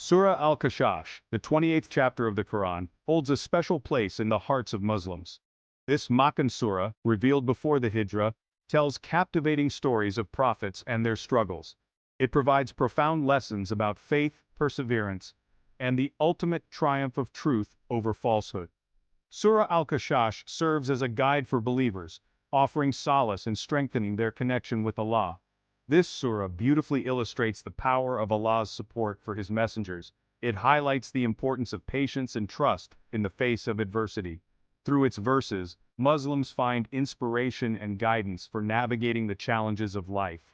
Surah Al-Qashash, the 28th chapter of the Quran, holds a special place in the hearts of Muslims. This Makkan surah, revealed before the Hijrah, tells captivating stories of prophets and their struggles. It provides profound lessons about faith, perseverance, and the ultimate triumph of truth over falsehood. Surah Al-Qashash serves as a guide for believers, offering solace and strengthening their connection with Allah. This surah beautifully illustrates the power of Allah's support for His messengers. It highlights the importance of patience and trust in the face of adversity. Through its verses, Muslims find inspiration and guidance for navigating the challenges of life.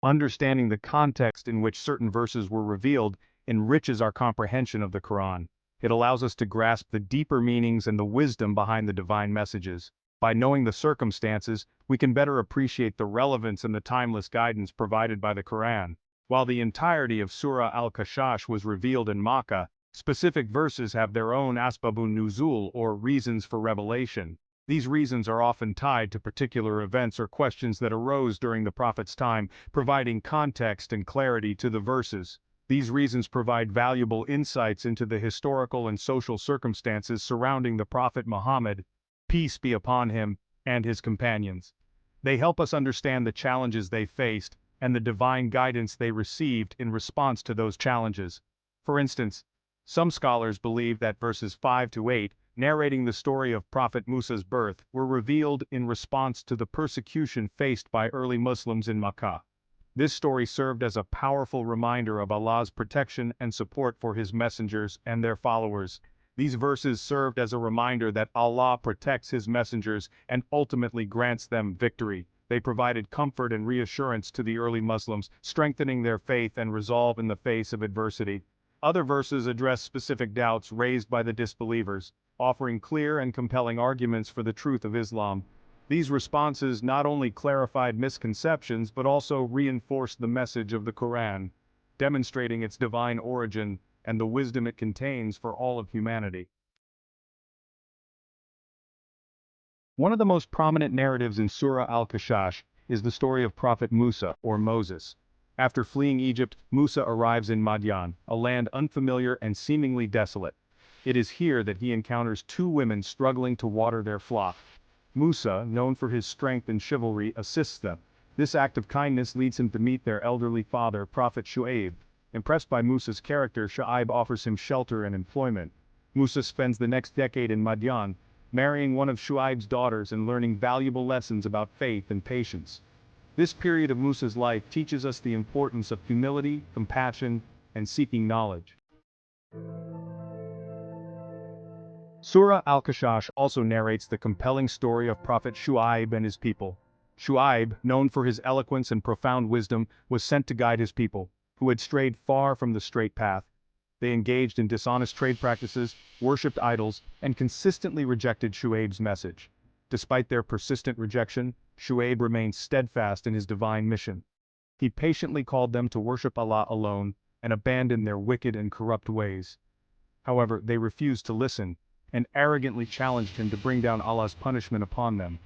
Understanding the context in which certain verses were revealed enriches our comprehension of the Quran. It allows us to grasp the deeper meanings and the wisdom behind the divine messages. By knowing the circumstances, we can better appreciate the relevance and the timeless guidance provided by the Quran. While the entirety of Surah Al-Qashash was revealed in Makkah, specific verses have their own Asbabun Nuzul or reasons for revelation. These reasons are often tied to particular events or questions that arose during the Prophet's time, providing context and clarity to the verses. These reasons provide valuable insights into the historical and social circumstances surrounding the Prophet Muhammad, peace be upon him, and his companions. They help us understand the challenges they faced and the divine guidance they received in response to those challenges. For instance, some scholars believe that verses 5 to 8, narrating the story of Prophet Musa's birth, were revealed in response to the persecution faced by early Muslims in Makkah. This story served as a powerful reminder of Allah's protection and support for His messengers and their followers. These verses served as a reminder that Allah protects His messengers and ultimately grants them victory. They provided comfort and reassurance to the early Muslims, strengthening their faith and resolve in the face of adversity. Other verses address specific doubts raised by the disbelievers, offering clear and compelling arguments for the truth of Islam. These responses not only clarified misconceptions but also reinforced the message of the Quran, demonstrating its divine origin and the wisdom it contains for all of humanity. One of the most prominent narratives in Surah Al-Qashash is the story of Prophet Musa, or Moses. After fleeing Egypt, Musa arrives in Madian, a land unfamiliar and seemingly desolate. It is here that he encounters two women struggling to water their flock. Musa, known for his strength and chivalry, assists them. This act of kindness leads him to meet their elderly father, Prophet Shuaib. Impressed by Musa's character, Shuaib offers him shelter and employment. Musa spends the next decade in Madian, marrying one of Shuaib's daughters and learning valuable lessons about faith and patience. This period of Musa's life teaches us the importance of humility, compassion, and seeking knowledge. Surah Al-Qashash also narrates the compelling story of Prophet Shuaib and his people. Shuaib, known for his eloquence and profound wisdom, was sent to guide his people, who had strayed far from the straight path. They engaged in dishonest trade practices, worshipped idols, and consistently rejected Shuaib's message. Despite their persistent rejection, Shuaib remained steadfast in his divine mission. He patiently called them to worship Allah alone and abandon their wicked and corrupt ways. However, they refused to listen and arrogantly challenged him to bring down Allah's punishment upon them.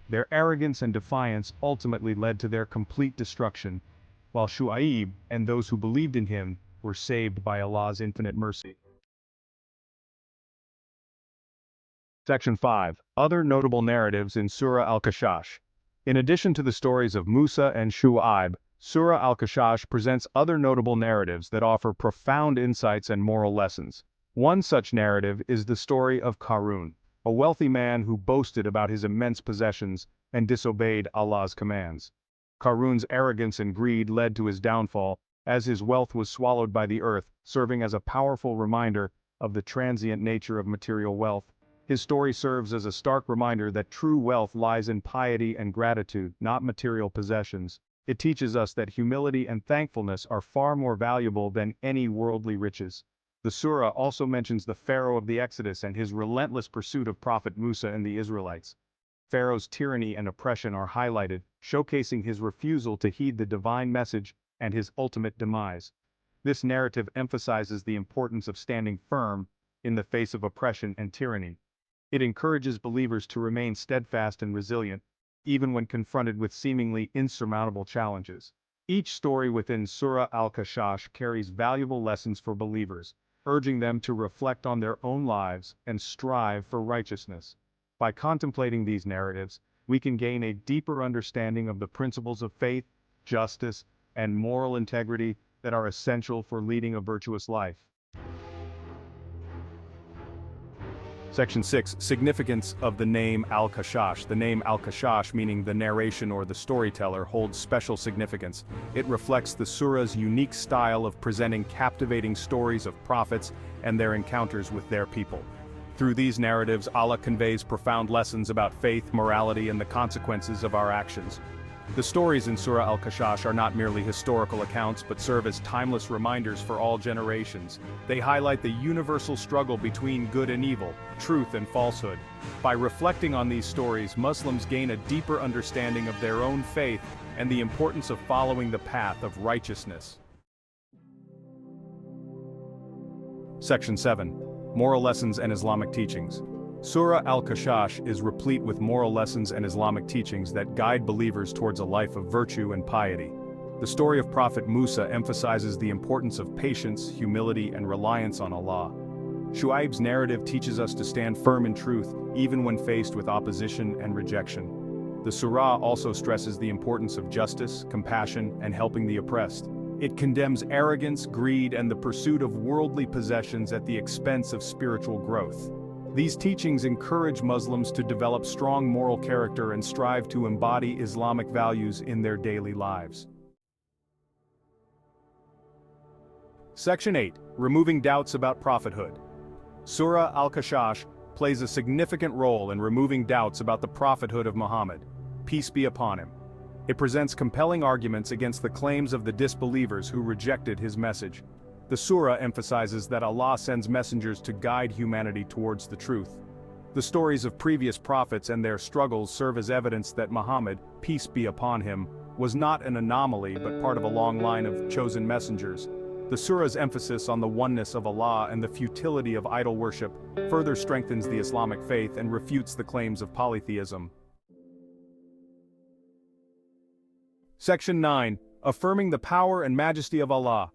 Their arrogance and defiance ultimately led to their complete destruction, while Shuaib and those who believed in him were saved by Allah's infinite mercy. Section 5. Other notable narratives in Surah Al-Qashash. In addition to the stories of Musa and Shuaib, Surah Al-Qashash presents other notable narratives that offer profound insights and moral lessons. One such narrative is the story of Qarun, a wealthy man who boasted about his immense possessions and disobeyed Allah's commands. Qarun's arrogance and greed led to his downfall, as his wealth was swallowed by the earth, serving as a powerful reminder of the transient nature of material wealth. His story serves as a stark reminder that true wealth lies in piety and gratitude, not material possessions. It teaches us that humility and thankfulness are far more valuable than any worldly riches. The surah also mentions the Pharaoh of the Exodus and his relentless pursuit of Prophet Musa and the Israelites. Pharaoh's tyranny and oppression are highlighted, showcasing his refusal to heed the divine message and his ultimate demise. This narrative emphasizes the importance of standing firm in the face of oppression and tyranny. It encourages believers to remain steadfast and resilient, even when confronted with seemingly insurmountable challenges. Each story within Surah Al-Qashash carries valuable lessons for believers, urging them to reflect on their own lives and strive for righteousness. By contemplating these narratives, we can gain a deeper understanding of the principles of faith, justice, and moral integrity that are essential for leading a virtuous life. Section 6. Significance of the name Al-Qashash. The name Al-Qashash, meaning the narration or the storyteller, holds special significance. It reflects the surah's unique style of presenting captivating stories of prophets and their encounters with their people. Through these narratives, Allah conveys profound lessons about faith, morality, and the consequences of our actions. The stories in Surah Al-Qashash are not merely historical accounts but serve as timeless reminders for all generations. They highlight the universal struggle between good and evil, truth and falsehood. By reflecting on these stories, Muslims gain a deeper understanding of their own faith and the importance of following the path of righteousness. Section 7. Moral Lessons and Islamic Teachings. Surah Al-Qashash is replete with moral lessons and Islamic teachings that guide believers towards a life of virtue and piety. The story of Prophet Musa emphasizes the importance of patience, humility, and reliance on Allah. Shuaib's narrative teaches us to stand firm in truth, even when faced with opposition and rejection. The surah also stresses the importance of justice, compassion, and helping the oppressed. It condemns arrogance, greed, and the pursuit of worldly possessions at the expense of spiritual growth. These teachings encourage Muslims to develop strong moral character and strive to embody Islamic values in their daily lives. Section 8. Removing Doubts about Prophethood. Surah Al-Qashash plays a significant role in removing doubts about the prophethood of Muhammad, peace be upon him. It presents compelling arguments against the claims of the disbelievers who rejected his message. The surah emphasizes that Allah sends messengers to guide humanity towards the truth. The stories of previous prophets and their struggles serve as evidence that Muhammad, peace be upon him, was not an anomaly but part of a long line of chosen messengers. The surah's emphasis on the oneness of Allah and the futility of idol worship further strengthens the Islamic faith and refutes the claims of polytheism. Section 9. Affirming the Power and Majesty of Allah.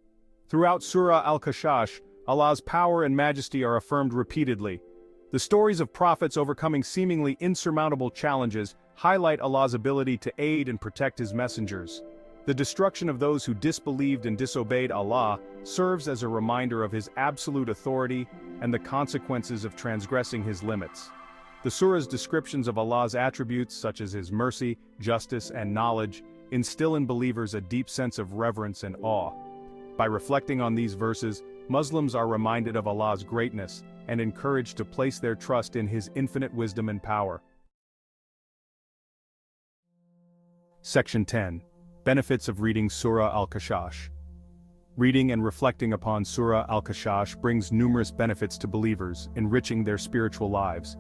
Throughout Surah Al-Qashash, Allah's power and majesty are affirmed repeatedly. The stories of prophets overcoming seemingly insurmountable challenges highlight Allah's ability to aid and protect his messengers. The destruction of those who disbelieved and disobeyed Allah serves as a reminder of his absolute authority and the consequences of transgressing his limits. The surah's descriptions of Allah's attributes such as his mercy, justice, and knowledge instill in believers a deep sense of reverence and awe. By reflecting on these verses, Muslims are reminded of Allah's greatness and encouraged to place their trust in his infinite wisdom and power. Section 10. Benefits of reading Surah Al-Qashash. Reading and reflecting upon Surah Al-Qashash brings numerous benefits to believers, enriching their spiritual lives.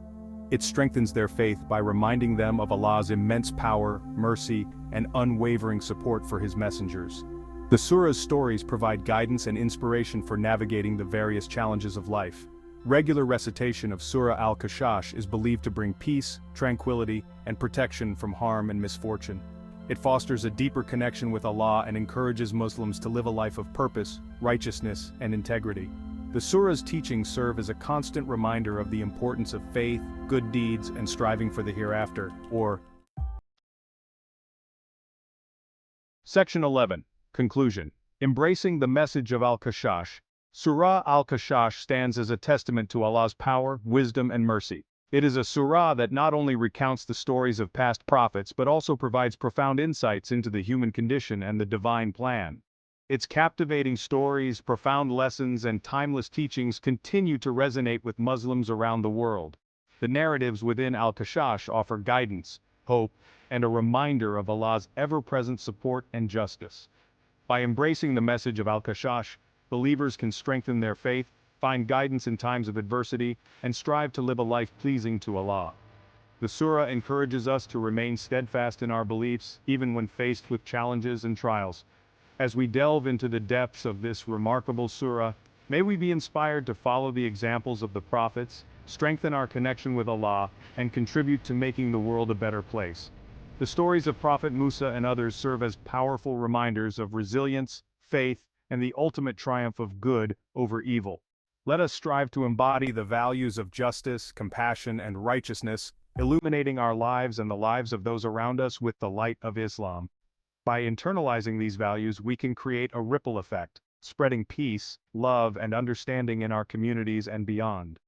It strengthens their faith by reminding them of Allah's immense power, mercy, and unwavering support for his messengers. The surah's stories provide guidance and inspiration for navigating the various challenges of life. Regular recitation of Surah Al-Qashash is believed to bring peace, tranquility, and protection from harm and misfortune. It fosters a deeper connection with Allah and encourages Muslims to live a life of purpose, righteousness, and integrity. The surah's teachings serve as a constant reminder of the importance of faith, good deeds, and striving for the hereafter, or Section 11. Conclusion. Embracing the message of Al-Qashash. Surah Al-Qashash stands as a testament to Allah's power, wisdom, and mercy. It is a surah that not only recounts the stories of past prophets but also provides profound insights into the human condition and the divine plan. Its captivating stories, profound lessons, and timeless teachings continue to resonate with Muslims around the world. The narratives within Al-Qashash offer guidance, hope, and a reminder of Allah's ever-present support and justice. By embracing the message of Al-Qashash, believers can strengthen their faith, find guidance in times of adversity, and strive to live a life pleasing to Allah. The surah encourages us to remain steadfast in our beliefs, even when faced with challenges and trials. As we delve into the depths of this remarkable surah, may we be inspired to follow the examples of the prophets, strengthen our connection with Allah, and contribute to making the world a better place. The stories of Prophet Musa and others serve as powerful reminders of resilience, faith, and the ultimate triumph of good over evil. Let us strive to embody the values of justice, compassion, and righteousness, illuminating our lives and the lives of those around us with the light of Islam. By internalizing these values, we can create a ripple effect, spreading peace, love, and understanding in our communities and beyond.